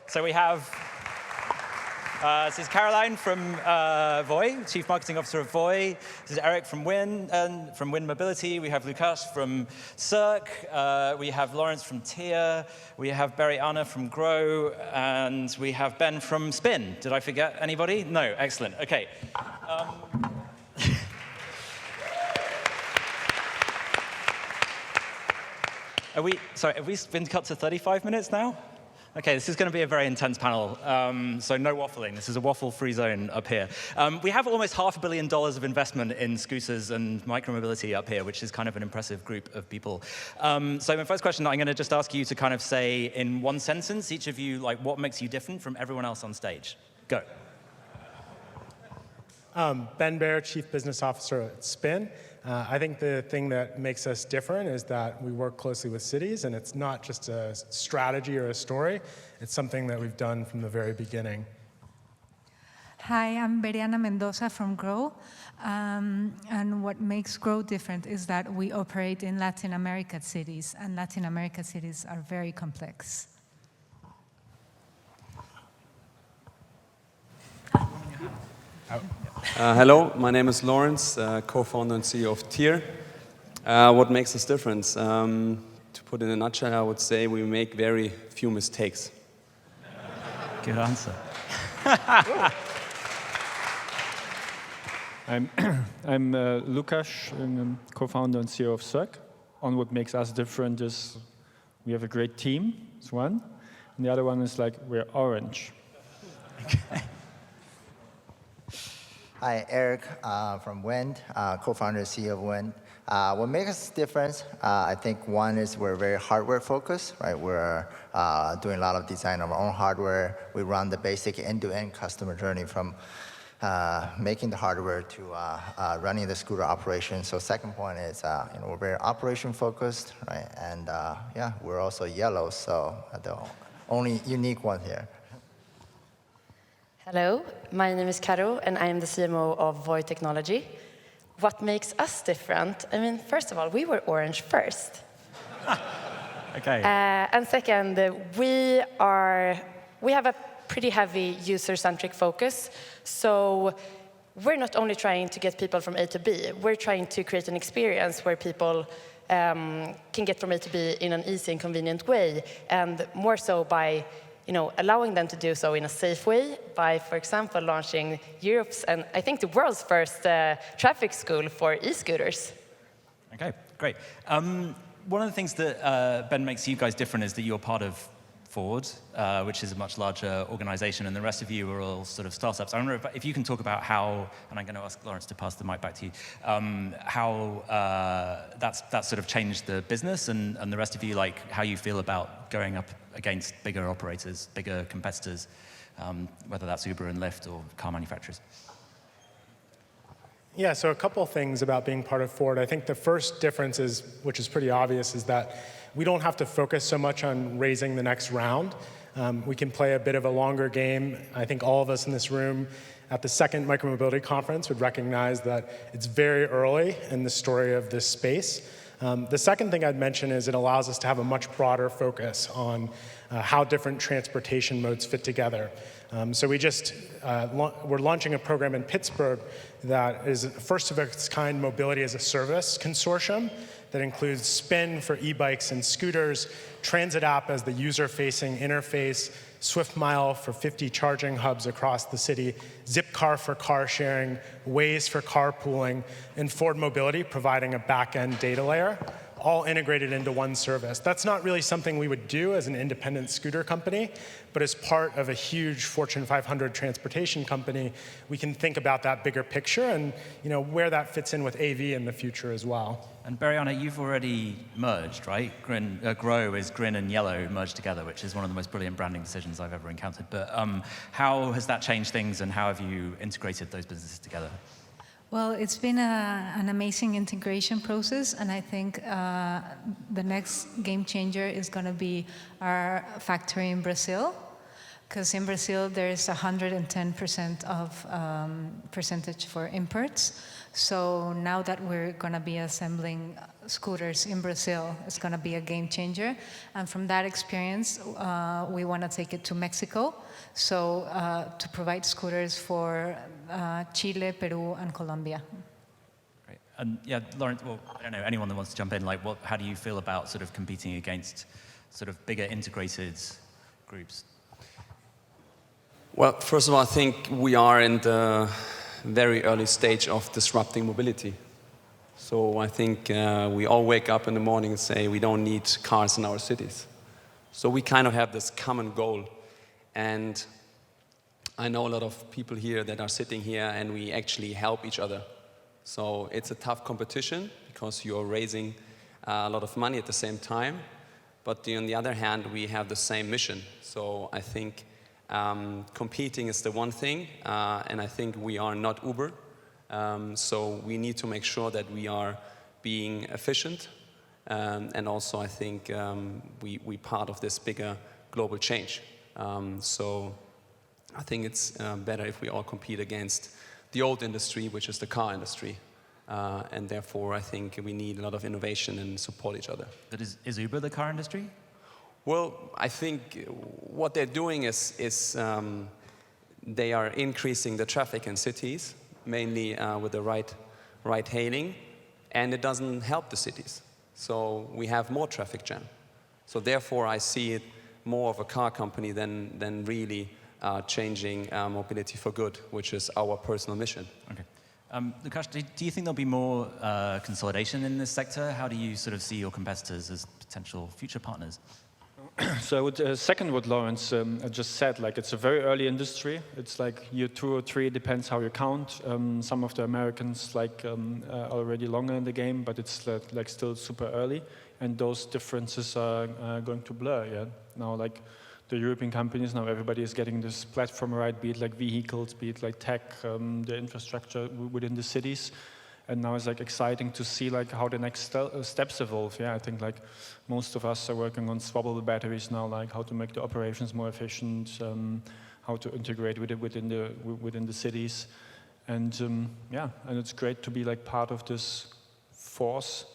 So we have, this is Caroline from Voi, Chief Marketing Officer of Voi. This is Eric from WIN Mobility. We have LUKASZ from Circ. We have Lawrence from TIA. We have BERIANA from GRON. And we have Ben from Spin. Did I forget anybody? No, excellent. OK. Have we been cut to 35 minutes now? OK, this is going to be a very intense panel, so no waffling. This is a waffle-free zone up here. We have almost $500 million of investment in scooters and micromobility up here, which is kind of an impressive group of people. So my first question, I'm going to just ask you to kind of say in one sentence, each of you, like, what makes you different from everyone else on stage? Go. Ben Baer, Chief Business Officer at Spin. I think the thing that makes us different is that we work closely with cities, and it's not just a strategy or a story. It's something that we've done from the very beginning. Hi, I'm BERIANA Mendoza from GRON. And what makes GRON different is that we operate in Latin America cities, and Latin America cities are very complex. Hello, my name is Lawrence, co-founder and CEO of TIA. What makes us different? To put it in a nutshell, I would say we make very few mistakes. Good answer. I'm LUKASZ, co-founder and CEO of Circ. On what makes us different is we have a great team, it's one. And the other one is like we're orange. Okay. Hi, Eric from WANG, co-founder and CEO of WANG. What makes us different, I think one is we're very hardware focused, right? We're doing a lot of design of our own hardware. We run the basic end-to-end customer journey from making the hardware to running the scooter operation. So second point is we're very operation focused, right? And yeah, we're also yellow, so the only unique one here. Hello, my name is Caro, and I am the CMO of Voi Technology. What makes us different? I mean, first of all, we were orange first. Okay. And second, we have a pretty heavy user-centric focus. So we're not only trying to get people from A to B, we're trying to create an experience where people can get from A to B in an easy and convenient way, and more so by allowing them to do so in a safe way by, for example, launching Europe's and I think the world's first traffic school for e-scooters. Okay, great. One of the things that Ben makes you guys different is that you're part of Ford, which is a much larger organization, and the rest of you are all sort of startups. I wonder if you can talk about how, and I'm going to ask Lawrence to pass the mic back to you, how that's sort of changed the business, and the rest of you, like how you feel about going up against bigger operators, bigger competitors, whether that's Uber and Lyft or car manufacturers. Yeah, so a couple of things about being part of Ford. I think the first difference is, which is pretty obvious, is that we don't have to focus so much on raising the next round. We can play a bit of a longer game. I think all of us in this room at the second Micromobility conference would recognize that it's very early in the story of this space. The second thing I'd mention is it allows us to have a much broader focus on how different transportation modes fit together. So we're launching a program in Pittsburgh that is a first of its kind mobility as a service consortium that includes Spin for e-bikes and scooters, Transit app as the user-facing interface, Swift Mile for 50 charging hubs across the city, Zipcar for car sharing, Waze for carpooling, and Ford Mobility providing a back-end data layer, all integrated into one service. That's not really something we would do as an independent scooter company, but as part of a huge Fortune 500 transportation company, we can think about that bigger picture and where that fits in with AV in the future as well. And BERIANA, you've already merged, right? GROW is green and yellow merged together, which is one of the most brilliant branding decisions I've ever encountered. But how has that changed things, and how have you integrated those businesses together? Well, it's been an amazing integration process, and I think the next game changer is going to be our factory in Brazil, Because in Brazil, there's 110% of percentage for imports. So now that we're going to be assembling scooters in Brazil, it's going to be a game changer. And from that experience, we want to take it to Mexico. So to provide scooters for Chile, Peru, and Colombia. Great. And yeah, Lawrence, well, I don't know, anyone that wants to jump in, like, how do you feel about sort of competing against sort of bigger integrated groups? Well, first of all, I think we are in the very early stage of disrupting mobility. So I think we all wake up in the morning and say we don't need cars in our cities. So we kind of have this common goal. And I know a lot of people here that are sitting here and we actually help each other. So it's a tough competition because you're raising a lot of money at the same time. But on the other hand, we have the same mission. So I think competing is the one thing, and I think we are not Uber. So we need to make sure that we are being efficient, and also I think we part of this bigger global change. So I think it's better if we all compete against the old industry, which is the car industry. And therefore, I think we need a lot of innovation and support each other. But is Uber the car industry? Well, I think what they're doing is they are increasing the traffic in cities, mainly with the ride hailing, and it doesn't help the cities. So we have more traffic jam. So therefore, I see it more of a car company than really changing mobility for good, which is our personal mission. Okay. LUKASZ, do you think there'll be more consolidation in this sector? How do you sort of see your competitors as potential future partners? So I would second what Lawrence just said. Like, it's a very early industry. It's like year 2 or 3, depends how you count. Some of the Americans are already longer in the game, but it's like still super early, and those differences are going to blur. Yeah, now like the European companies, now everybody is getting this platform right, be it like vehicles, be it like tech, the infrastructure within the cities. And now it's like exciting to see like how the next steps evolve. Yeah, I think like most of us are working on swappable batteries now, like how to make the operations more efficient, how to integrate with it within the cities, and yeah, and it's great to be like part of this force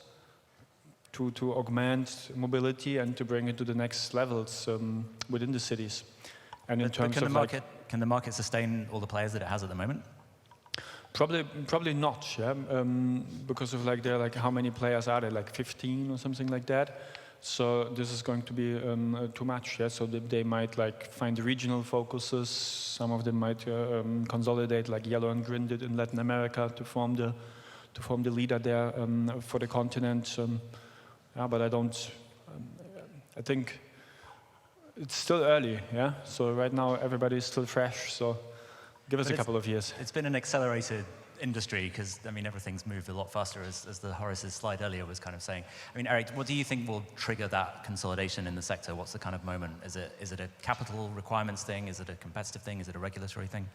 to augment mobility and to bring it to the next levels within the cities. And in terms of can the market sustain all the players that it has at the moment? Probably not, yeah. Because of like how many players are there, like 15 or something like that. So this is going to be too much, yeah. So they might like find regional focuses. Some of them might consolidate, like Yellow and Green did in Latin America, to form the leader there for the continent. Yeah, but I think it's still early, yeah. So right now everybody is still fresh. So give us a couple of years. It's been an accelerated industry because, I mean, everything's moved a lot faster, as the Horace's slide earlier was kind of saying. I mean, Eric, what do you think will trigger that consolidation in the sector? What's the kind of moment? Is it a capital requirements thing? Is it a competitive thing? Is it a regulatory thing?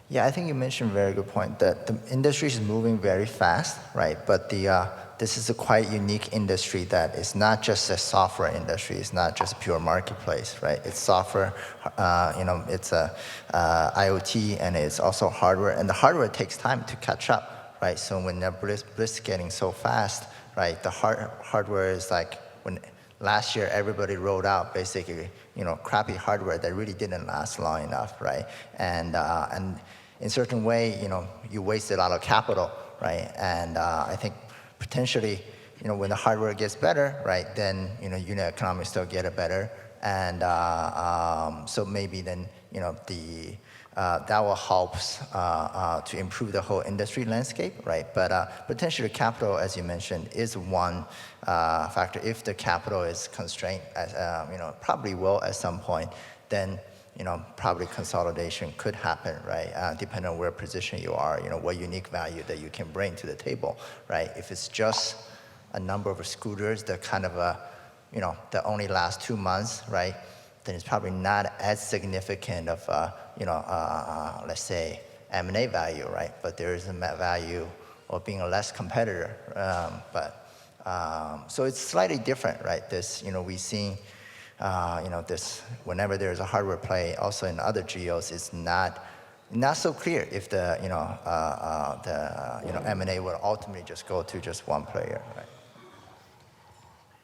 Yeah, I think you mentioned a very good point that the industry is moving very fast, right? But this is a quite unique industry that is not just a software industry. It's not just a pure marketplace, right? It's software, it's IoT, and it's also hardware. And the hardware takes time to catch up, right? So when the bliss getting so fast, right? The hardware is like when last year everybody rolled out basically, crappy hardware that really didn't last long enough, right? And in a certain way, you wasted a lot of capital, right? And I think potentially, when the hardware gets better, right, then, unit economics still get it better. And so maybe then, that will help to improve the whole industry landscape, right? But potentially capital, as you mentioned, is one factor. If the capital is constrained, as probably will at some point, then probably consolidation could happen, right? Depending on where position you are, what unique value that you can bring to the table, right? If it's just a number of scooters that kind of, that only last 2 months, right? Then it's probably not as significant of, let's say, M&A value, right? But there is a value of being a less competitor. So it's slightly different, right? This, we've seen whenever there's a hardware play, also in other geos, it's not so clear if the M&A will ultimately just go to just one player. Right?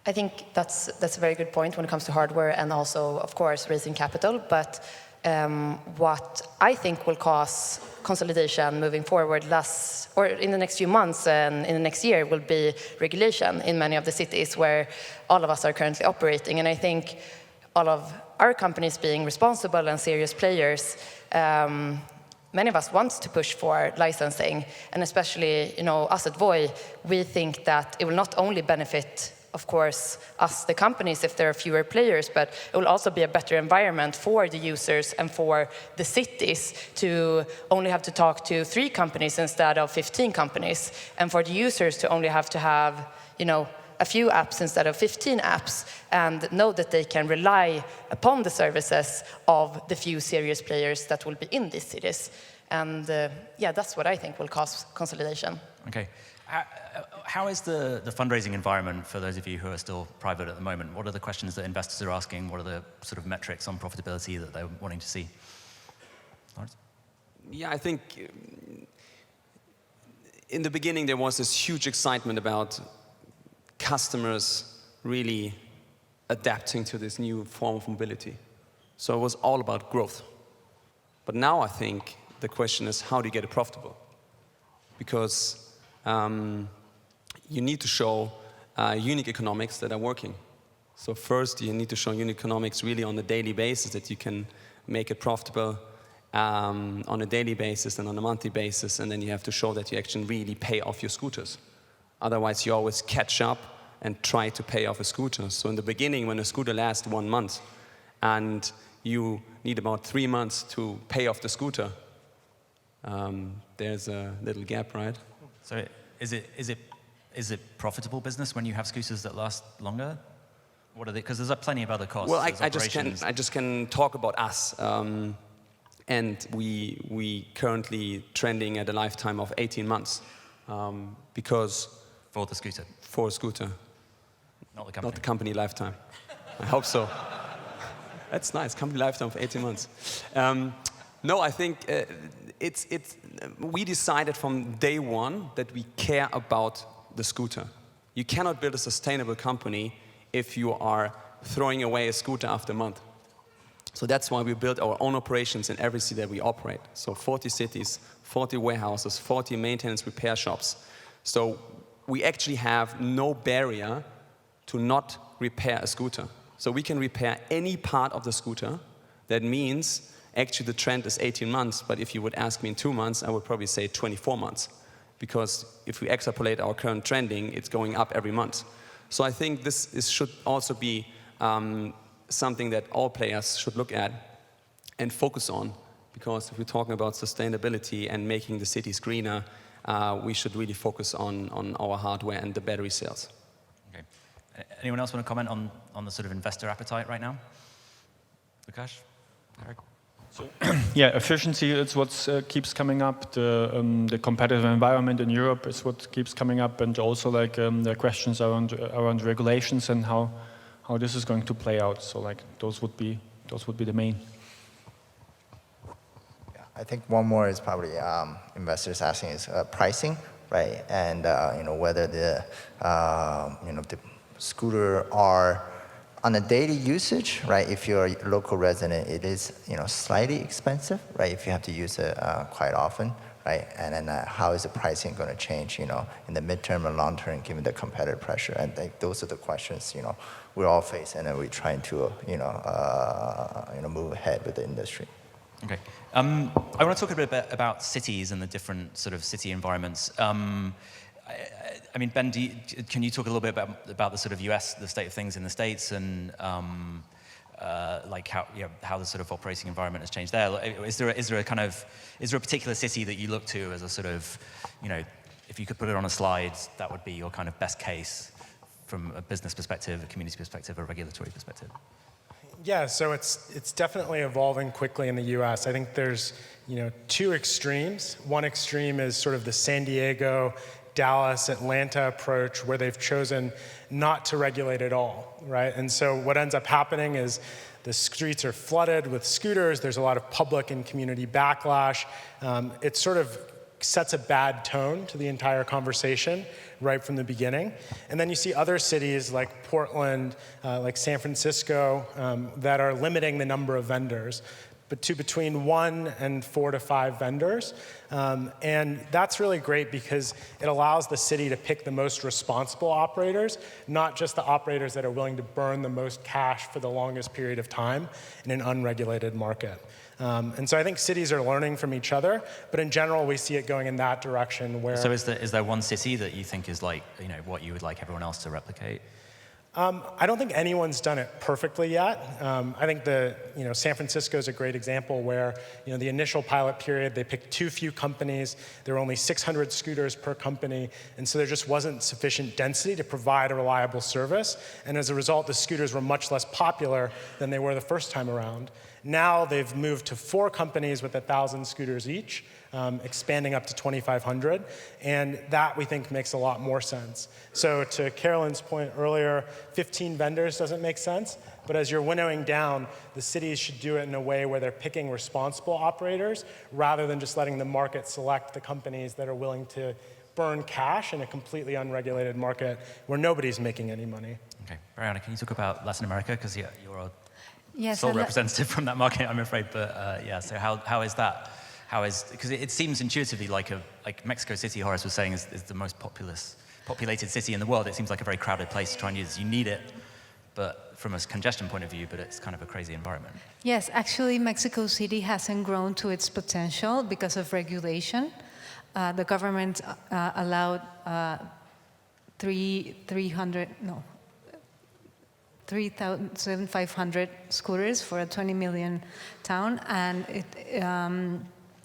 I think that's a very good point when it comes to hardware and also, of course, raising capital. But what I think will cause consolidation moving forward or in the next few months and in the next year will be regulation in many of the cities where all of us are currently operating. And I think all of our companies being responsible and serious players, many of us want to push for licensing, and especially, us at Voi, we think that it will not only benefit, of course, us, the companies, if there are fewer players, but it will also be a better environment for the users and for the cities to only have to talk to 3 companies instead of 15 companies, and for the users to only have to have, a few apps instead of 15 apps, and know that they can rely upon the services of the few serious players that will be in these cities. And that's what I think will cause consolidation. Okay. How is the fundraising environment for those of you who are still private at the moment? What are the questions that investors are asking? What are the sort of metrics on profitability that they're wanting to see? Lawrence? Yeah, I think in the beginning there was this huge excitement about customers really adapting to this new form of mobility. So it was all about growth. But now I think the question is, how do you get it profitable? Because you need to show unique economics that are working. So first, you need to show unit economics really on a daily basis, that you can make it profitable on a daily basis and on a monthly basis, and then you have to show that you actually really pay off your scooters. Otherwise, you always catch up and try to pay off a scooter. So in the beginning, when a scooter lasts 1 month, and you need about 3 months to pay off the scooter, there's a little gap, right? So is it profitable business when you have scooters that last longer? What are they? Because there's plenty of other costs. Well, I just can talk about us, and we currently trending at a lifetime of 18 months, because for the scooter. For a scooter. Not the company. Not the company lifetime. I hope so. That's nice. Company lifetime of 18 months. No, I think we decided from day one that we care about the scooter. You cannot build a sustainable company if you are throwing away a scooter after a month. So that's why we built our own operations in every city that we operate. So 40 cities, 40 warehouses, 40 maintenance repair shops. So we actually have no barrier to not repair a scooter. So we can repair any part of the scooter. That means actually the trend is 18 months, but if you would ask me in 2 months, I would probably say 24 months. Because if we extrapolate our current trending, it's going up every month. So I think this should also be something that all players should look at and focus on. Because if we're talking about sustainability and making the cities greener, we should really focus on our hardware and the battery sales. Okay. Anyone else want to comment on the sort of investor appetite right now? LUKASZ? Eric? So, yeah, efficiency is what keeps coming up. The competitive environment in Europe is what keeps coming up, and also like the questions around regulations and how this is going to play out. So like those would be the main. Yeah, I think one more is probably investors asking is pricing, right? And whether the the scooter are on a daily usage, right? If you're a local resident, it is slightly expensive, right? If you have to use it quite often, right? And then how is the pricing going to change, in the midterm and long term, given the competitive pressure? And those are the questions, we all face, and then we're trying to, move ahead with the industry. Okay. I want to talk a bit about cities and the different sort of city environments. I mean, Ben, can you talk a little bit about the sort of US, the state of things in the States, and like how the sort of operating environment has changed there? Is there a particular city that you look to as a sort of, if you could put it on a slide, that would be your kind of best case from a business perspective, a community perspective, a regulatory perspective? Yeah, so it's definitely evolving quickly in the US. I think there's 2 extremes. One extreme is sort of the San Diego, Dallas, Atlanta approach where they've chosen not to regulate at all, right? And so what ends up happening is the streets are flooded with scooters. There's a lot of public and community backlash. It sort of sets a bad tone to the entire conversation right from the beginning. And then you see other cities like Portland, like San Francisco, that are limiting the number of vendors, but to between 1 and 4 to 5 vendors. And that's really great because it allows the city to pick the most responsible operators, not just the operators that are willing to burn the most cash for the longest period of time in an unregulated market. And so I think cities are learning from each other, but in general, we see it going in that direction where... So is there one city that you think is like, what you would like everyone else to replicate? I don't think anyone's done it perfectly yet. I think San Francisco is a great example where, the initial pilot period, they picked too few companies. There were only 600 scooters per company, and so there just wasn't sufficient density to provide a reliable service. And as a result, the scooters were much less popular than they were the first time around. Now they've moved to 4 companies with 1,000 scooters each, expanding up to 2,500, and that we think makes a lot more sense. So to Carolyn's point earlier, 15 vendors doesn't make sense, but as you're winnowing down, the cities should do it in a way where they're picking responsible operators rather than just letting the market select the companies that are willing to burn cash in a completely unregulated market where nobody's making any money. Okay, BERIANA, can you talk about Latin America? Because you're a Yes, sole representative from that market, I'm afraid, but so how is that? Because it seems intuitively like Mexico City, Horace was saying, is the most populated city in the world. It seems like a very crowded place to try and use. You need it, but from a congestion point of view, but it's kind of a crazy environment. Yes, actually, Mexico City hasn't grown to its potential because of regulation. The government allowed 3,500 scooters for a 20 million town, and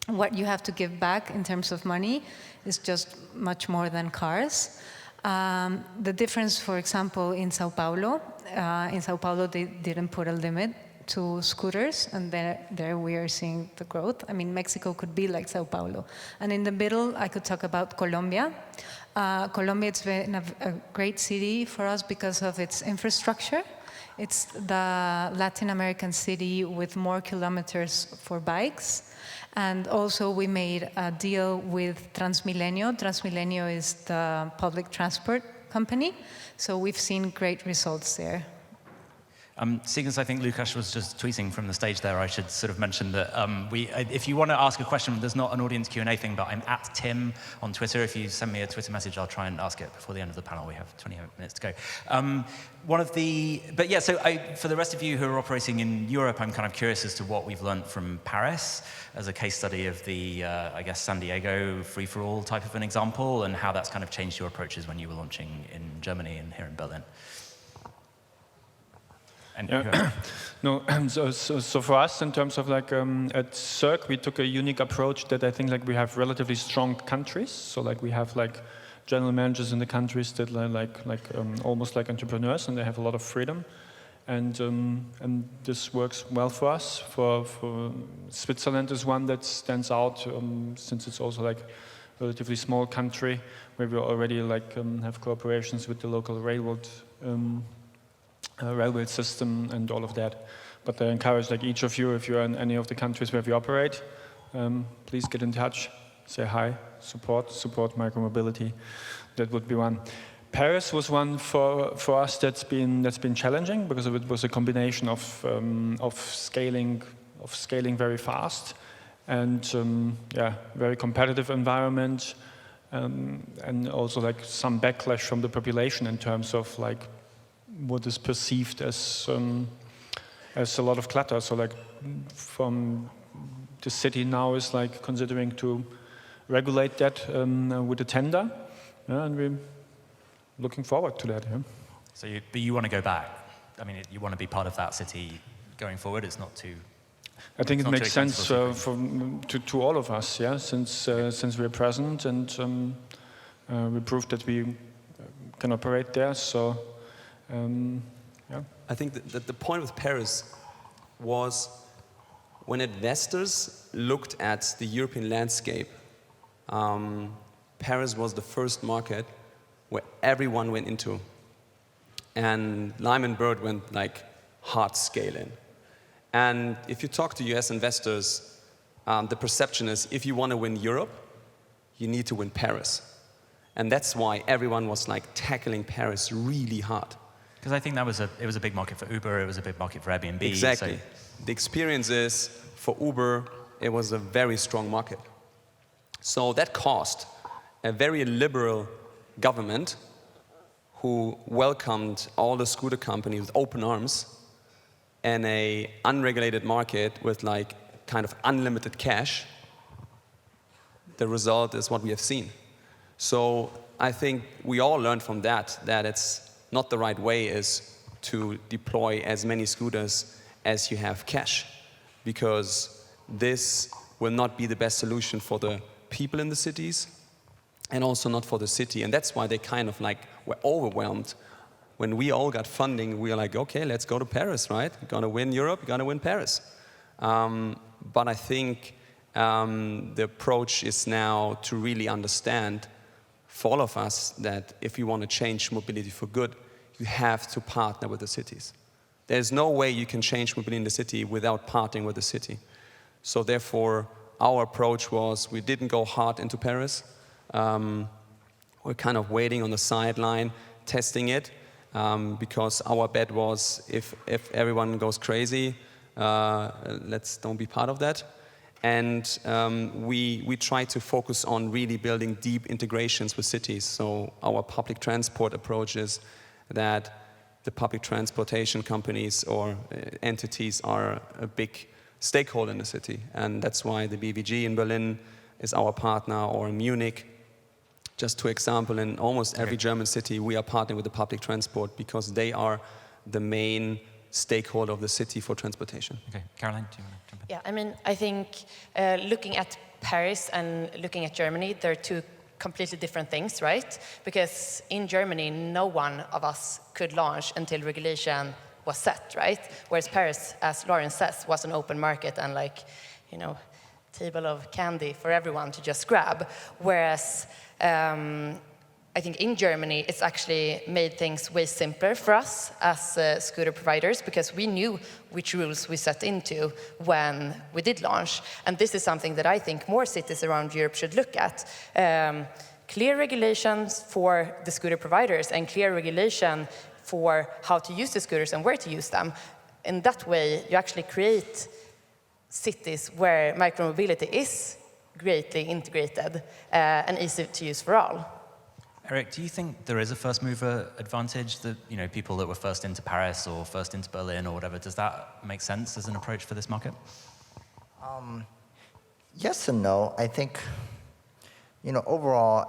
what you have to give back in terms of money is just much more than cars. The difference, for example, in Sao Paulo they didn't put a limit to scooters, and there we are seeing the growth. I mean, Mexico could be like Sao Paulo. And in the middle, I could talk about Colombia. Colombia, it's been a great city for us because of its infrastructure. It's the Latin American city with more kilometers for bikes. And also we made a deal with Transmilenio. Transmilenio is the public transport company. So we've seen great results there. Seeing as I think LUKASZ was just tweeting from the stage there, I should sort of mention that if you want to ask a question, there's not an audience Q&A thing, but I'm at Tim on Twitter. If you send me a Twitter message, I'll try and ask it before the end of the panel. We have 20 minutes to go. For the rest of you who are operating in Europe, I'm kind of curious as to what we've learned from Paris as a case study of the, San Diego free-for-all type of an example, and how that's kind of changed your approaches when you were launching in Germany and here in Berlin. So for us, in terms of at Circ, we took a unique approach that I think we have relatively strong countries. So we have general managers in the countries that almost like entrepreneurs, and they have a lot of freedom, and this works well for us. For Switzerland is one that stands out since it's also a relatively small country where we already have cooperations with the local railroad system and all of that. But I encourage each of you, if you're in any of the countries where we operate, please get in touch, say hi, support Micromobility. That would be one. Paris was one for us that's been challenging because it was a combination of scaling very fast and very competitive environment, and also some backlash from the population in terms of what is perceived as a lot of clutter. So from the city now is considering to regulate that with a tender, and we're looking forward to that. Yeah. So you want to go back? I mean, you want to be part of that city going forward? It's not too... I think it makes sense to all of us, yeah, since we're present and we proved that we can operate there, so... I think that the point with Paris was when investors looked at the European landscape, Paris was the first market where everyone went into. And Lyman Bird went like hard scaling. And if you talk to US investors, the perception is if you want to win Europe, you need to win Paris. And that's why everyone was like tackling Paris really hard. Because I think it was a big market for Uber, it was a big market for Airbnb. Exactly. So. The experience is, for Uber, it was a very strong market. So that caused a very liberal government who welcomed all the scooter companies with open arms and an unregulated market with like kind of unlimited cash. The result is what we have seen. So I think we all learned from that it's not the right way is to deploy as many scooters as you have cash, because this will not be the best solution for the people in the cities and also not for the city. And that's why they kind of like were overwhelmed. When we all got funding, we were like, okay, let's go to Paris, right? You're gonna win Europe, you're gonna win Paris. But I think the approach is now to really understand for all of us that if you want to change mobility for good, you have to partner with the cities. There's no way you can change mobility in the city without partnering with the city. So therefore, our approach was we didn't go hard into Paris. We're kind of waiting on the sideline, testing it, because our bet was if everyone goes crazy, let's don't be part of that. And we try to focus on really building deep integrations with cities. So our public transport approach is that the public transportation companies or entities are a big stakeholder in the city. And that's why the BVG in Berlin is our partner, or in Munich. Just to example, in almost every German city, we are partnering with the public transport because they are the main stakeholder of the city for transportation. Okay, Caroline, do you want to jump in? Yeah, I mean, I think looking at Paris and looking at Germany, they're two completely different things, right? Because in Germany, no one of us could launch until regulation was set, right? Whereas Paris, as Lawrence says, was an open market and like, you know, table of candy for everyone to just grab. Whereas I think in Germany, it's actually made things way simpler for us as scooter providers, because we knew which rules we set into when we did launch. And this is something that I think more cities around Europe should look at. Clear regulations for the scooter providers and clear regulation for how to use the scooters and where to use them. In that way, you actually create cities where micromobility is greatly integrated and easy to use for all. Eric, do you think there is a first mover advantage that, you know, people that were first into Paris or first into Berlin or whatever, does that make sense as an approach for this market? Yes and no. I think, you know, overall,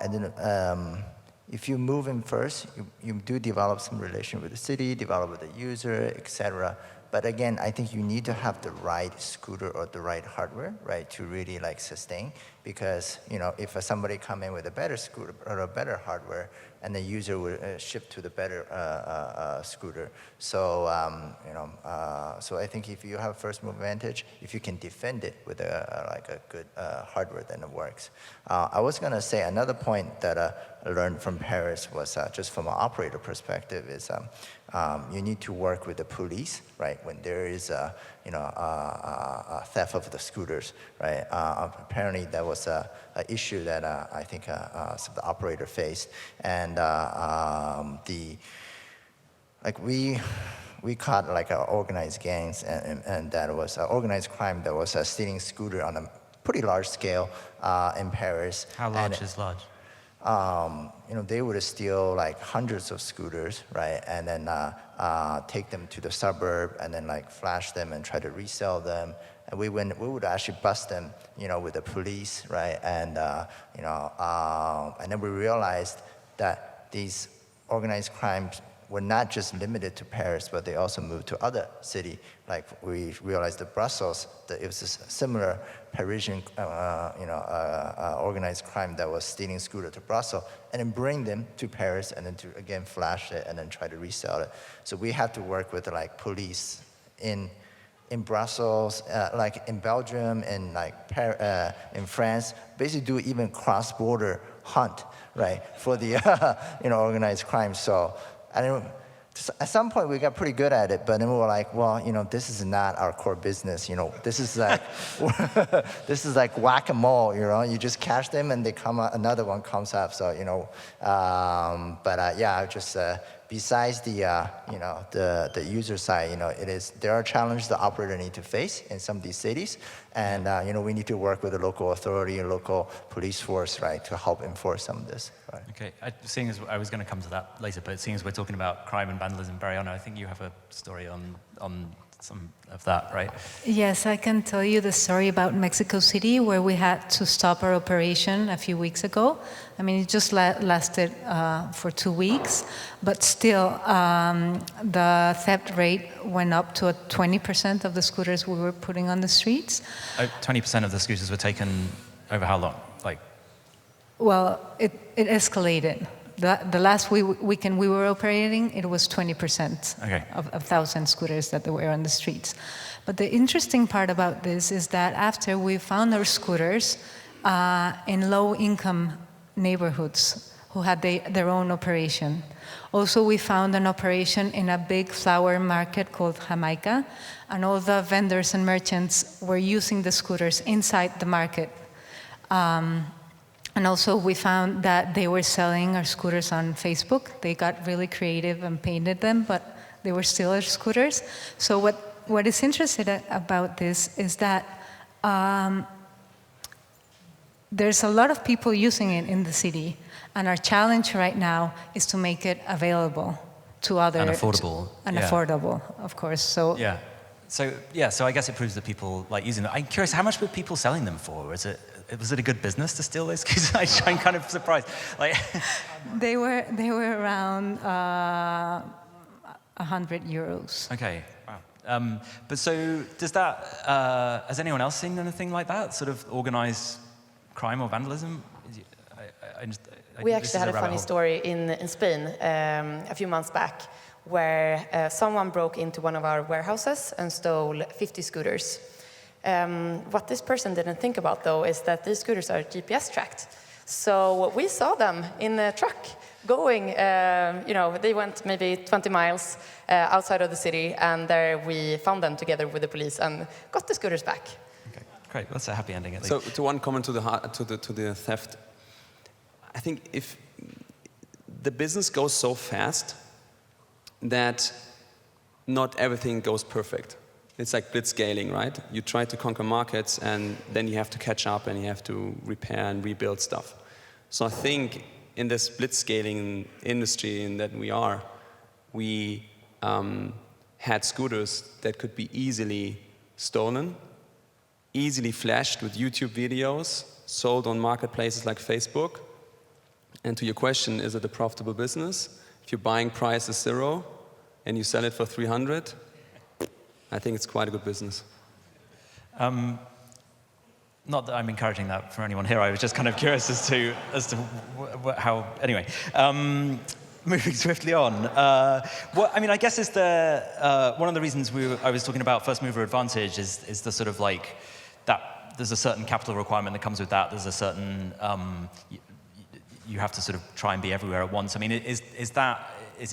if you move in first, you do develop some relation with the city, develop with the user, etc. But again, I think you need to have the right scooter or the right hardware, right, to really like sustain. Because, you know, if somebody come in with a better scooter or a better hardware, and the user will shift to the better scooter. So, so I think if you have first move advantage, if you can defend it with like a good hardware, then it works. I was gonna say another point that I learned from Paris was just from an operator perspective is you need to work with the police, right? When there is a theft of the scooters, right? Apparently that was an issue that I think the operator faced, and we caught like organized gangs, and that was organized crime that was stealing scooter on a pretty large scale in Paris. How large is large? They would steal like hundreds of scooters, right, and then take them to the suburb, and then like flash them and try to resell them. And we would actually bust them, with the police, right, and and then we realized that these organized crimes were not just limited to Paris, but they also moved to other cities. Like we realized that Brussels, that it was a similar Parisian, organized crime that was stealing scooter to Brussels, and then bring them to Paris, and then to again flash it, and then try to resell it. So we had to work with like police in Brussels, like in Belgium, and like in France, basically do even cross-border hunt, right, for the organized crime. So at some point we got pretty good at it, but then we were like, well, this is not our core business. This is like this is like whack-a-mole. You just catch them and they come out, another one comes up. So yeah, just besides the user side, there are challenges the operator need to face in some of these cities, and we need to work with the local authority and local police force, right, to help enforce some of this. Right. Okay, seeing as I was going to come to that later, but seeing as we're talking about crime and vandalism, BERIANA, I think you have a story on some of that, right? Yes, I can tell you the story about Mexico City, where we had to stop our operation a few weeks ago. I mean, it just lasted for 2 weeks, but still the theft rate went up to 20% of the scooters we were putting on the streets. 20% of the scooters were taken over how long? Well, it escalated. The last weekend we were operating, it was 20% of 1,000 scooters that were on the streets. But the interesting part about this is that after we found our scooters in low-income neighborhoods who had their own operation. Also, we found an operation in a big flower market called Jamaica, and all the vendors and merchants were using the scooters inside the market. And also we found that they were selling our scooters on Facebook. They got really creative and painted them, but they were still our scooters. So what is interesting about this is that there's a lot of people using it in the city, and our challenge right now is to make it available to others. And affordable. And affordable, of course. So yeah. So I guess it proves that people like using them. I'm curious, how much were people selling them for? Was it a good business to steal those? Because I'm kind of surprised. They were around 100 euros. Okay, wow. But so does that? Has anyone else seen anything like that? Sort of organized crime or vandalism? We actually had a funny story in Spain a few months back, where someone broke into one of our warehouses and stole 50 scooters. What this person didn't think about, though, is that these scooters are GPS tracked. So we saw them in a truck going, they went maybe 20 miles outside of the city, and there we found them together with the police and got the scooters back. Okay, great. That's a happy ending, at least. So, to one comment to the theft, I think if the business goes so fast that not everything goes perfect. It's like blitzscaling, right? You try to conquer markets, and then you have to catch up, and you have to repair and rebuild stuff. So I think in this blitzscaling industry in that we had scooters that could be easily stolen, easily flashed with YouTube videos, sold on marketplaces like Facebook. And to your question, is it a profitable business? If your buying price is 0 and you sell it for 300, I think it's quite a good business. Not that I'm encouraging that for anyone here. I was just kind of curious as to how. Anyway, moving swiftly on. I guess is one of the reasons I was talking about first mover advantage is the sort of like that. There's a certain capital requirement that comes with that. There's a certain you have to sort of try and be everywhere at once. I mean, is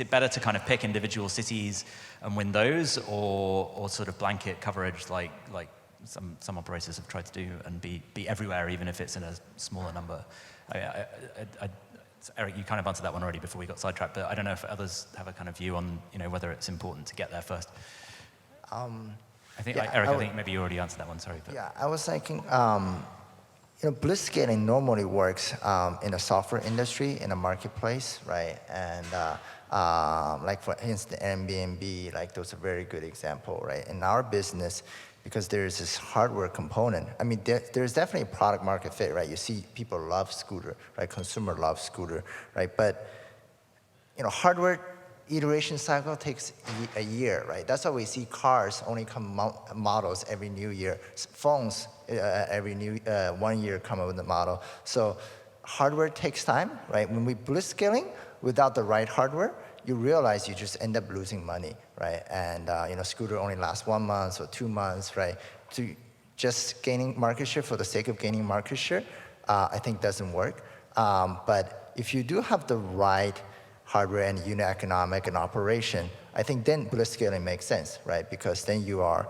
it better to kind of pick individual cities and win those, or sort of blanket coverage like some operators have tried to do and be everywhere, even if it's in a smaller number? Eric, you kind of answered that one already before we got sidetracked, but I don't know if others have a kind of view on whether it's important to get there first. I think, Eric, I think maybe you already answered that one. Sorry. But. Yeah, I was thinking. Blitzscaling normally works in the software industry, in a marketplace, right? And like for instance, Airbnb, like those are a very good example, right? In our business, because there's this hardware component, I mean, there's definitely a product market fit, right? You see people love scooter, right? Consumer love scooter, right? But, hardware iteration cycle takes a year, right? That's why we see cars only come models every new year. Phones, every 1 year come up with a model. So hardware takes time, right? When we blitzscaling without the right hardware, you realize you just end up losing money, right? And scooter only lasts 1 month or 2 months, right? To just gaining market share for the sake of gaining market share, I think doesn't work. But if you do have the right hardware and unit economic and operation, I think then blitzscaling makes sense, right? Because then you are,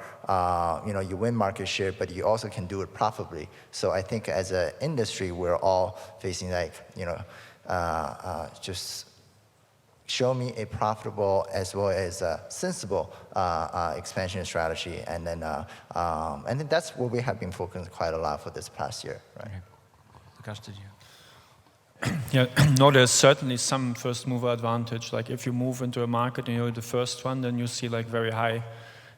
you win market share, but you also can do it profitably. So I think as an industry, we're all facing just show me a profitable as well as a sensible expansion strategy, and then that's what we have been focusing quite a lot for this past year, right? LUKASZ, did you? Yeah, no, there's certainly some first mover advantage. Like if you move into a market and you're the first one, then you see like very high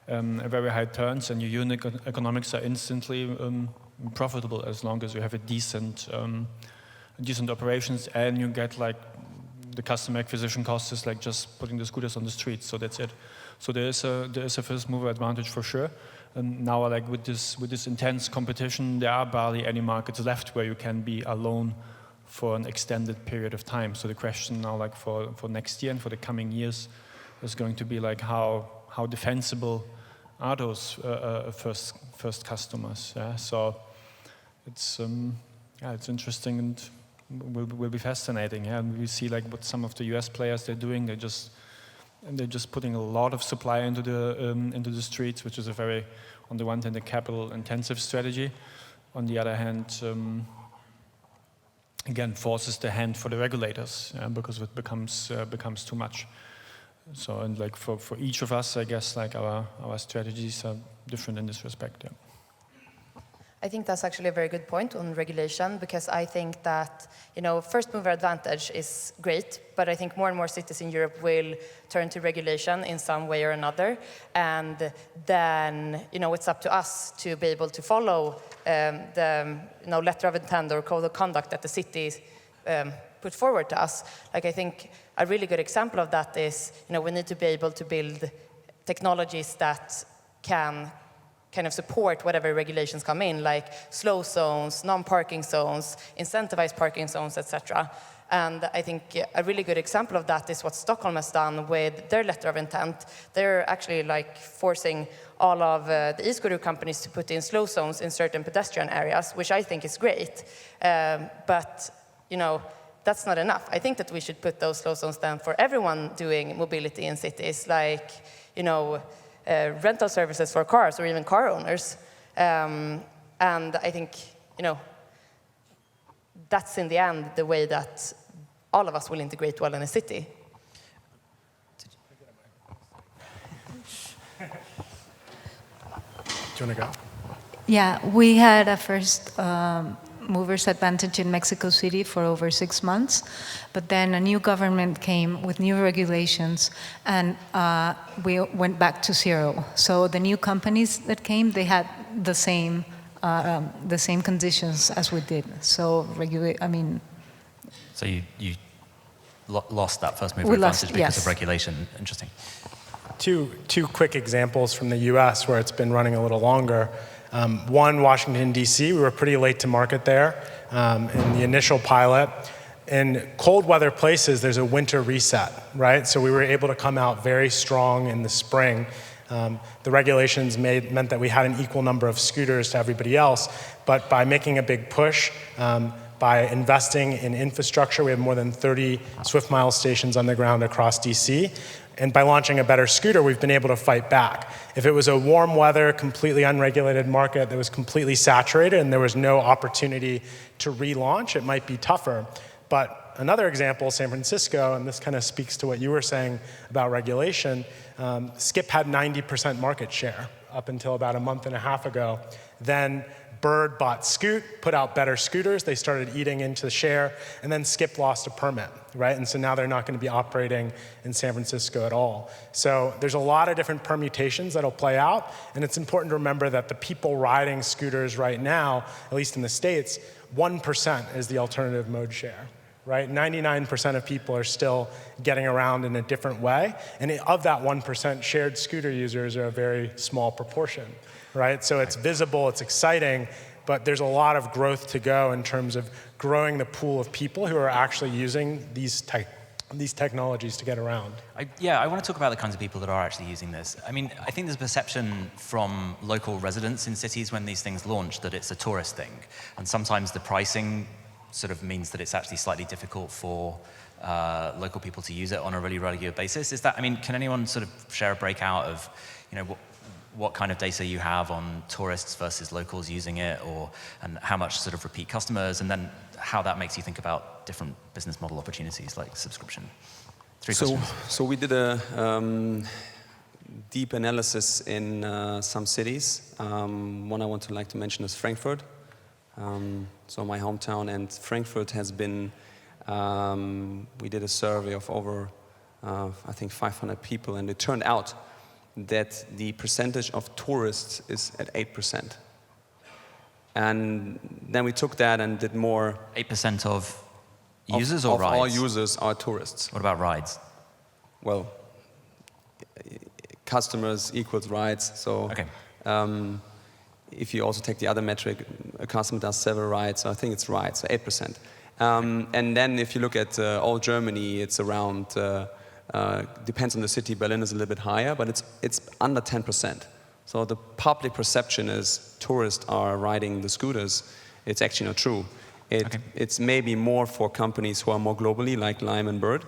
turns, and your unit economics are instantly profitable as long as you have a decent operations, and you get like the customer acquisition cost is like just putting the scooters on the street. So that's it. So there is a first mover advantage for sure. And now, like with this intense competition, there are barely any markets left where you can be alone for an extended period of time. So the question now, like for next year and for the coming years, is going to be like how defensible are those first customers? Yeah? So it's interesting and will be fascinating. Yeah? And we see like what some of the US players they're doing. They're just putting a lot of supply into the streets, which is a very, on the one hand, a capital-intensive strategy. On the other hand, again, forces the hand for the regulators because it becomes too much. So, and like for each of us, I guess like our strategies are different in this respect. Yeah. I think that's actually a very good point on regulation, because I think that, first mover advantage is great, but I think more and more cities in Europe will turn to regulation in some way or another. And then, it's up to us to be able to follow the letter of intent or code of conduct that the city put forward to us. Like, I think a really good example of that is, we need to be able to build technologies that can kind of support whatever regulations come in, like slow zones, non-parking zones, incentivized parking zones, etc. And I think a really good example of that is what Stockholm has done with their letter of intent. They're actually like forcing all of the e-scooter companies to put in slow zones in certain pedestrian areas, which I think is great. But, that's not enough. I think that we should put those slow zones down for everyone doing mobility in cities, like, rental services for cars or even car owners. And I think, that's in the end the way that all of us will integrate well in a city. Do you want to go? Yeah, we had a first movers advantage in Mexico City for over 6 months, but then a new government came with new regulations, and we went back to zero. So the new companies that came, they had the same conditions as we did. So So you lost that first mover advantage because of regulation. Interesting. Two quick examples from the US where it's been running a little longer. One, Washington, D.C., we were pretty late to market there in the initial pilot. In cold weather places, there's a winter reset, right? So we were able to come out very strong in the spring. The regulations meant that we had an equal number of scooters to everybody else, but by making a big push, by investing in infrastructure, we have more than 30 Swift Mile stations on the ground across D.C., and by launching a better scooter, we've been able to fight back. If it was a warm weather, completely unregulated market that was completely saturated and there was no opportunity to relaunch, it might be tougher. But another example, San Francisco, and this kind of speaks to what you were saying about regulation, Skip had 90% market share up until about a month and a half ago. Then Bird bought Scoot, put out better scooters, they started eating into the share, and then Skip lost a permit, right? And so now they're not going to be operating in San Francisco at all. So there's a lot of different permutations that'll play out, and it's important to remember that the people riding scooters right now, at least in the States, 1% is the alternative mode share, right? 99% of people are still getting around in a different way, and of that 1%, shared scooter users are a very small proportion. Right? So it's visible, it's exciting, but there's a lot of growth to go in terms of growing the pool of people who are actually using these technologies to get around. I want to talk about the kinds of people that are actually using this. I mean, I think there's a perception from local residents in cities when these things launch that it's a tourist thing. And sometimes the pricing sort of means that it's actually slightly difficult for local people to use it on a really regular basis. Is that, I mean, can anyone sort of share a breakout of, you know, what kind of data you have on tourists versus locals using it, and how much sort of repeat customers, and then how that makes you think about different business model opportunities like subscription? Three questions. So we did a deep analysis in some cities. One I want to mention is Frankfurt. So my hometown, and Frankfurt has been, we did a survey of over, I think 500 people, and it turned out that the percentage of tourists is at 8%. And then we took that and did more. 8% of users or of rides? All users are tourists. What about rides? Well, customers equals rides. So okay. If you also take the other metric, a customer does several rides, so I think it's rides, so 8%. And then if you look at all Germany, it's around, depends on the city, Berlin is a little bit higher, but it's under 10%. So the public perception is tourists are riding the scooters. It's actually not true. It's maybe more for companies who are more globally, like Lime and Bird.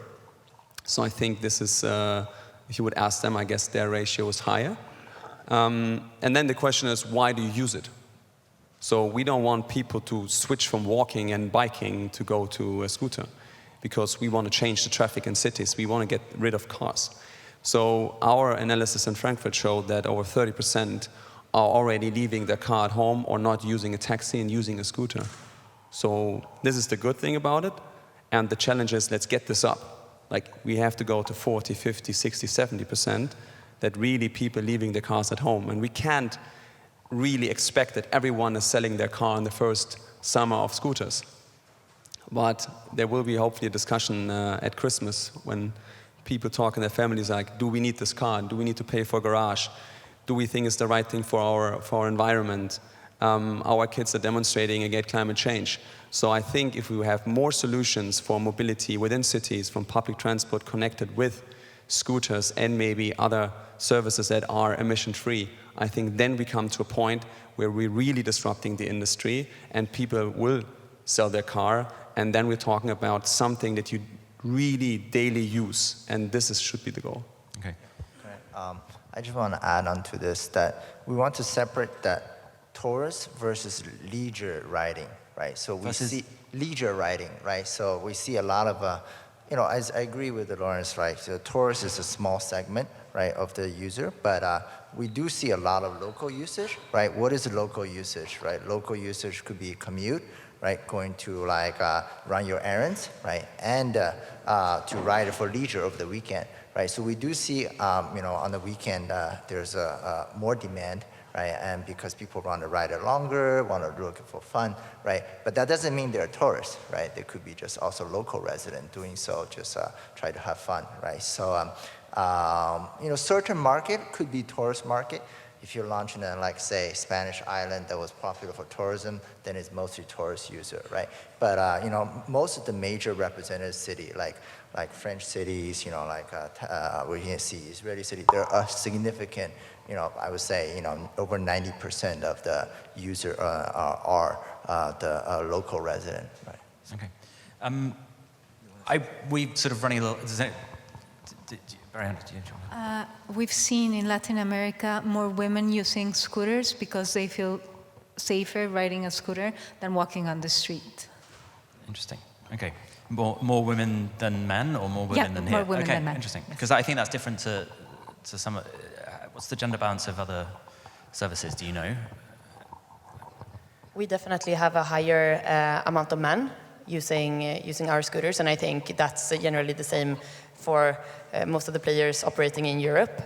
So I think this is, if you would ask them, I guess their ratio is higher. And then the question is, why do you use it? So we don't want people to switch from walking and biking to go to a scooter, because we want to change the traffic in cities. We want to get rid of cars. So our analysis in Frankfurt showed that over 30% are already leaving their car at home or not using a taxi and using a scooter. So this is the good thing about it. And the challenge is, let's get this up. Like, we have to go to 40, 50, 60, 70%, that really people leaving their cars at home. And we can't really expect that everyone is selling their car in the first summer of scooters. But there will be hopefully a discussion at Christmas when people talk in their families like, do we need this car? Do we need to pay for a garage? Do we think it's the right thing for our environment? Our kids are demonstrating against climate change. So I think if we have more solutions for mobility within cities, from public transport connected with scooters and maybe other services that are emission-free, I think then we come to a point where we're really disrupting the industry and people will sell their car, and then we're talking about something that you really daily use, and this should be the goal. Okay. I just want to add on to this that we want to separate that tourist versus leisure riding, right? So we see leisure riding, right? So we see a lot of, you know, I agree with Lawrence, right? So tourist is a small segment, right, of the user, but we do see a lot of local usage, right? What is local usage, right? Local usage could be commute, right? Going to like run your errands, right? And to ride for leisure over the weekend, right? So we do see, you know, on the weekend there's more demand, right? And because people want to ride it longer, want to look for fun, right? But that doesn't mean they're tourists, right? They could be just also local resident doing so, just try to have fun, right? So, you know, certain market could be tourist market. If you're launching in, like, say, Spanish island that was popular for tourism, then it's mostly tourist user, right? But, you know, most of the major represented city, like French cities, you know, like we can see Israeli city, there are significant, you know, I would say, you know, over 90% of the user are the local resident, right? Okay. We sort of running a little, BERIANA, do you want to? We've seen in Latin America more women using scooters because they feel safer riding a scooter than walking on the street. Interesting. Okay. More women than men, or more women than here? More women than men. Interesting. Because I think that's different to some. What's the gender balance of other services? Do you know? We definitely have a higher amount of men using our scooters, and I think that's generally the same for most of the players operating in Europe.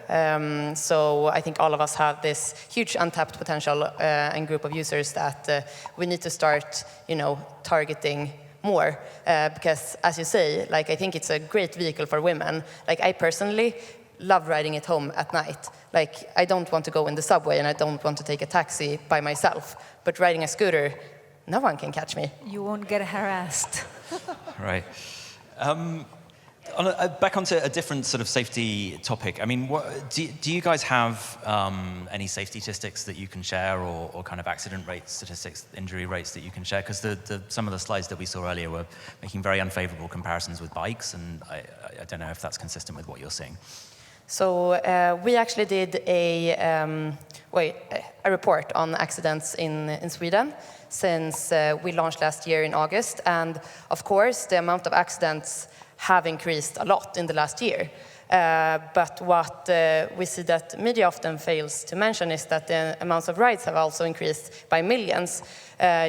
So I think all of us have this huge untapped potential and group of users that we need to start, you know, targeting more. Because as you say, like, I think it's a great vehicle for women. Like, I personally love riding at home at night. Like, I don't want to go in the subway and I don't want to take a taxi by myself. But riding a scooter, no one can catch me. You won't get harassed. Right. Back onto a different sort of safety topic. I mean, do you guys have any safety statistics that you can share, or kind of accident rate statistics, injury rates that you can share? Because some of the slides that we saw earlier were making very unfavorable comparisons with bikes, and I don't know if that's consistent with what you're seeing. So we actually did a report on accidents in Sweden since we launched last year in August. And of course, the amount of accidents have increased a lot in the last year. But what we see that media often fails to mention is that the amounts of rides have also increased by millions.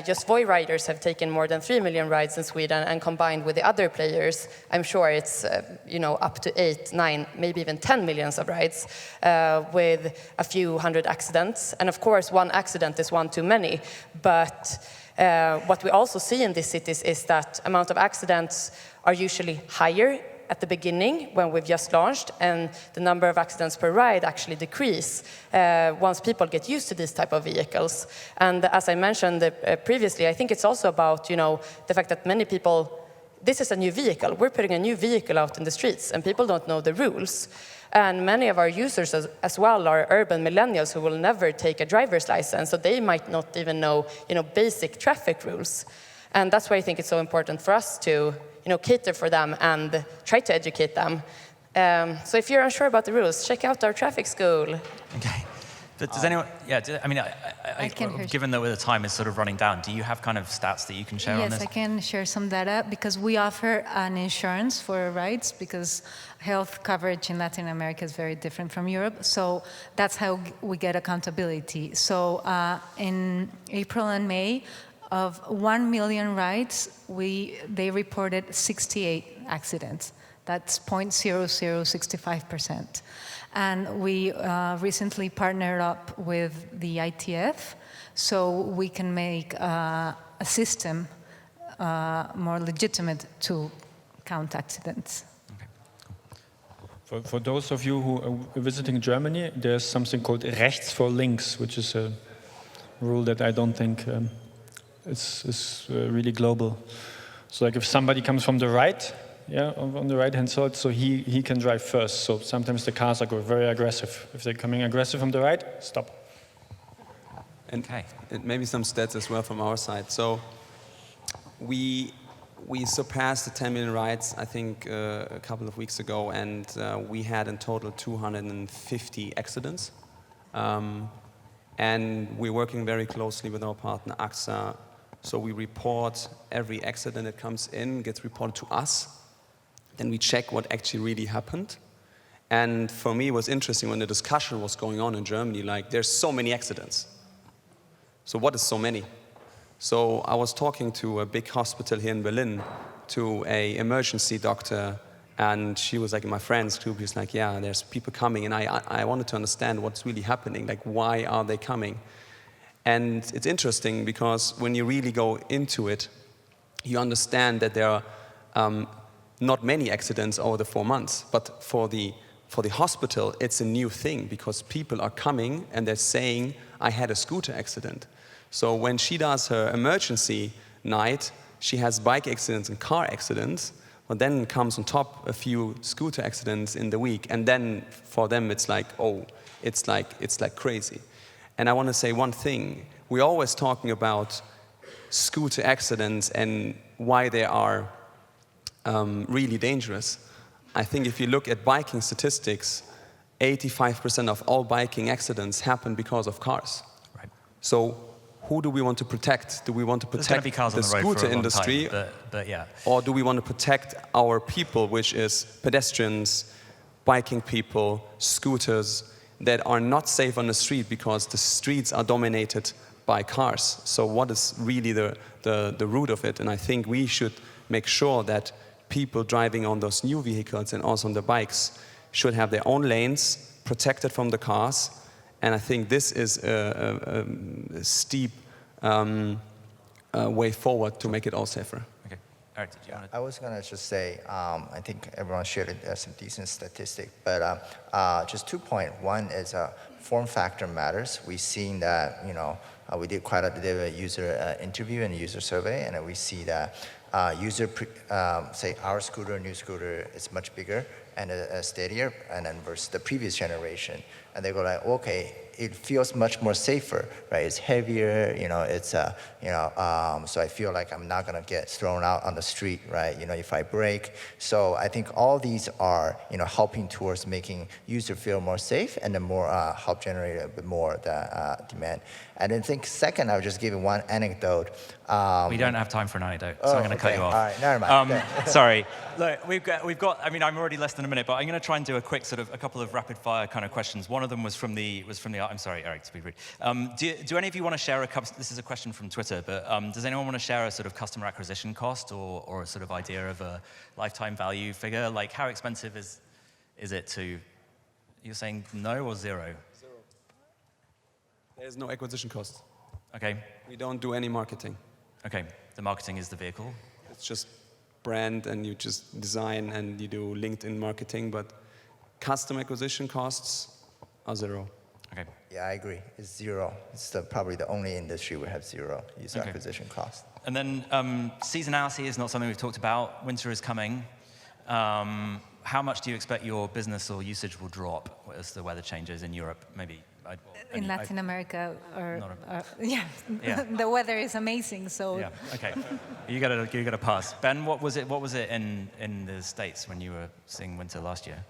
Just Voi riders have taken more than 3 million rides in Sweden, and combined with the other players, I'm sure it's up to 8, 9, maybe even 10 millions of rides, with a few hundred accidents. And of course, one accident is one too many. But what we also see in these cities is that amount of accidents are usually higher at the beginning when we've just launched, and the number of accidents per ride actually decrease once people get used to these type of vehicles. And as I mentioned previously, I think it's also about the fact that many people, this is a new vehicle. We're putting a new vehicle out in the streets, and people don't know the rules. And many of our users as well are urban millennials who will never take a driver's license, so they might not even know basic traffic rules. And that's why I think it's so important for us to cater for them and try to educate them. So if you're unsure about the rules, check out our traffic school. Okay. Does anyone, given that the time is sort of running down, do you have kind of stats that you can share on this? Yes, I can share some data, because we offer an insurance for rides, because health coverage in Latin America is very different from Europe. So that's how we get accountability. So in April and May, of 1 million rides, they reported 68 accidents. That's 0.0065%. And we recently partnered up with the ITF, so we can make a system more legitimate to count accidents. Okay. For those of you who are visiting Germany, there's something called rechts vor links, which is a rule that I don't think is really global. So like if somebody comes from the right, on the right-hand side, so he can drive first. So sometimes the cars are very aggressive. If they're coming aggressive from the right, stop. And maybe some stats as well from our side. So we surpassed the 10 million rides, I think, a couple of weeks ago, and we had in total 250 accidents. And we're working very closely with our partner AXA. So we report every accident that comes in, gets reported to us. Then we check what actually really happened. And for me, it was interesting when the discussion was going on in Germany, like there's so many accidents. So what is so many? So I was talking to a big hospital here in Berlin, to an emergency doctor, and she was like in my friend's group, he's like, yeah, there's people coming, and I wanted to understand what's really happening, like why are they coming? And it's interesting because when you really go into it, you understand that there are not many accidents over the 4 months, but for the hospital, it's a new thing because people are coming and they're saying, I had a scooter accident. So when she does her emergency night, she has bike accidents and car accidents, but then comes on top a few scooter accidents in the week, and then for them it's like, oh, it's like crazy. And I want to say one thing: we're always talking about scooter accidents and why they are really dangerous. I think if you look at biking statistics, 85% of all biking accidents happen because of cars. Right. So who do we want to protect? Do we want to protect the scooter industry, but yeah. Or do we want to protect our people, which is pedestrians, biking people, scooters, that are not safe on the street because the streets are dominated by cars? So what is really the root of it? And I think we should make sure that people driving on those new vehicles and also on the bikes should have their own lanes, protected from the cars. And I think this is a steep way forward to make it all safer. Okay. All right, did you want to? I was going to just say, I think everyone shared some decent statistics, but just 2 points. One is form factor matters. We've seen that, we did quite a bit of a user interview and user survey, and we see that say our scooter, new scooter, is much bigger and steadier, and then versus the previous generation, and they go like, okay, it feels much more safer, right? It's heavier, it's so I feel like I'm not gonna get thrown out on the street, right? If I break. So I think all these are, helping towards making user feel more safe, and then more help generate a bit more the demand. And I think second, I'll just give you one anecdote. We don't have time for an anecdote, so I'm going to cut you off. All right, never mind. Sorry. Look, we've got. I mean, I'm already less than a minute, but I'm going to try and do a quick a couple of rapid fire kind of questions. One of them was from the. I'm sorry, Eric, to be rude. Do any of you want to share this is a question from Twitter, but does anyone want to share a sort of customer acquisition cost or a sort of idea of a lifetime value figure? Like, how expensive is it to? You're saying no or zero? Zero. There's no acquisition cost. Okay. We don't do any marketing. Okay. The marketing is the vehicle. It's just brand, and you just design and you do LinkedIn marketing, but custom acquisition costs are zero. Okay. Yeah, I agree. It's zero. It's probably the only industry we have zero user acquisition cost. And then seasonality is not something we've talked about. Winter is coming. How much do you expect your business or usage will drop as the weather changes in Europe? Maybe. In Latin America, yeah. The weather is amazing. So yeah, okay. You got to pass. Ben, what was it in the States when you were seeing winter last year?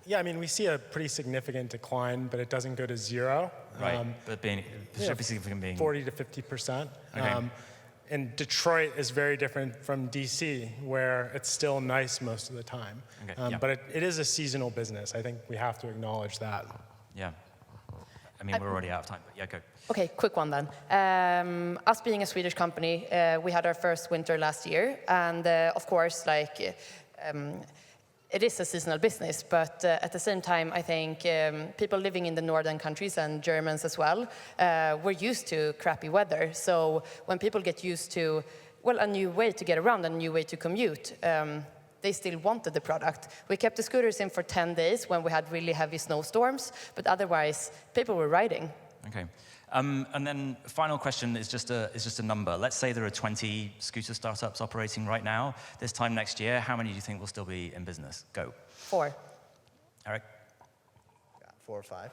Yeah, I mean, we see a pretty significant decline, but it doesn't go to zero. Right, but should be significant being 40 to 50%. Okay. And Detroit is very different from DC, where it's still nice most of the time. Okay, yeah. But it is a seasonal business. I think we have to acknowledge that. Yeah. I mean, we're already out of time, but yeah, go. Okay, quick one then. Us being a Swedish company, we had our first winter last year, and of course, it is a seasonal business, but at the same time, I think people living in the northern countries, and Germans as well, we're used to crappy weather. So when people get used to, a new way to get around, a new way to commute, they still wanted the product. We kept the scooters in for 10 days when we had really heavy snowstorms, but otherwise, people were riding. Okay. And then final question is just a number. Let's say there are 20 scooter startups operating right now. This time next year, how many do you think will still be in business? Go. 4. Eric? 4 or 5.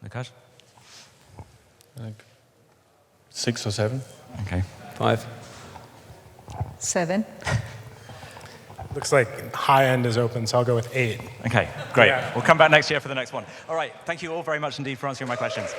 LUKASZ? Like 6 or 7. Okay. 5. 7. Looks like high end is open, so I'll go with 8. Okay, great. Yeah. We'll come back next year for the next one. All right, thank you all very much indeed for answering my questions.